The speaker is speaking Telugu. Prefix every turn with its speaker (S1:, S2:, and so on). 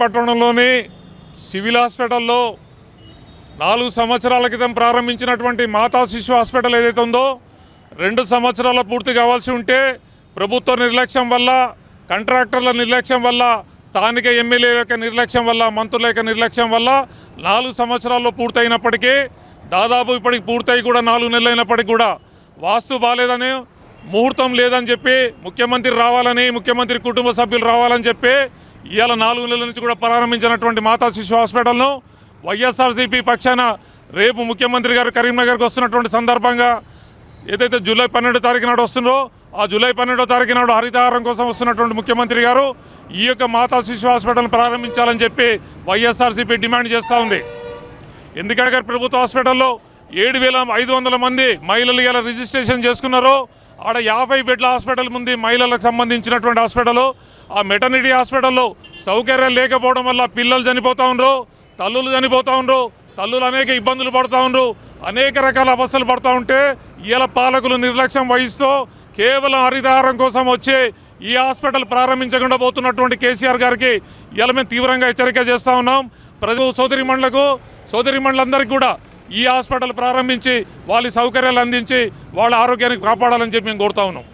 S1: పట్టణంలోని సివిల్ హాస్పిటల్లో 4 సంవత్సరాల క్రితం ప్రారంభించినటువంటి మాతా శిశు హాస్పిటల్ ఏదైతే ఉందో 2 సంవత్సరాల పూర్తి కావాల్సి ఉంటే ప్రభుత్వ నిర్లక్ష్యం వల్ల, కాంట్రాక్టర్ల నిర్లక్ష్యం వల్ల, స్థానిక ఎమ్మెల్యే యొక్క నిర్లక్ష్యం వల్ల, మంత్రుల యొక్క నిర్లక్ష్యం వల్ల 4 సంవత్సరాల్లో పూర్తయినప్పటికీ దాదాపు ఇప్పటికి పూర్తయి కూడా 4 నెలలు అయినప్పటికీ కూడా వాస్తు బాలేదని, ముహూర్తం లేదని చెప్పి ముఖ్యమంత్రి రావాలని, ముఖ్యమంత్రి కుటుంబ సభ్యులు రావాలని చెప్పి ఇవాళ 4 నెలల నుంచి కూడా ప్రారంభించినటువంటి మాతా శిశు హాస్పిటల్ను వైఎస్ఆర్సీపీ పక్షాన రేపు ముఖ్యమంత్రి గారు కరీంనగర్కి వస్తున్నటువంటి సందర్భంగా ఏదైతే జూలై 12వ తారీఖు నాడు వస్తుందో ఆ జూలై 12వ తారీఖు నాడు హరితహారం కోసం వస్తున్నటువంటి ముఖ్యమంత్రి గారు ఈ యొక్క మాతా శిశు హాస్పిటల్ ప్రారంభించాలని చెప్పి వైఎస్ఆర్సీపీ డిమాండ్ చేస్తూ ఉంది. ఎందుకంటే ప్రభుత్వ హాస్పిటల్లో 7,500 మంది మహిళలు ఇలా రిజిస్ట్రేషన్ చేసుకున్నారో ఆడ 50 బెడ్ల హాస్పిటల్ ఉంది మహిళలకు సంబంధించినటువంటి హాస్పిటల్. ఆ మెటర్నిటీ హాస్పిటల్లో సౌకర్యాలు లేకపోవడం వల్ల పిల్లలు చనిపోతూ ఉన్నారు, తల్లులు చనిపోతూ ఉన్నారు, తల్లులు అనేక ఇబ్బందులు పడుతూ ఉన్నారు, అనేక రకాల అవస్థలు పడుతూ ఉంటే ఇలా పాలకులు నిర్లక్ష్యం వహిస్తూ కేవలం హరితహారం కోసం వచ్చి ఈ హాస్పిటల్ ప్రారంభించకుండా పోతున్నటువంటి కేసీఆర్ గారికి ఇలా మేము తీవ్రంగా హెచ్చరిక చేస్తూ ఉన్నాం. ప్రజలు సోదరిమణులందరికీ కూడా ఈ హాస్పిటల్ ప్రారంభించి వాళ్ళ సౌకర్యాలు అందించి వాళ్ళ ఆరోగ్యాన్ని కాపాడాలని చెప్పి మేము కోరుతా ఉన్నాం.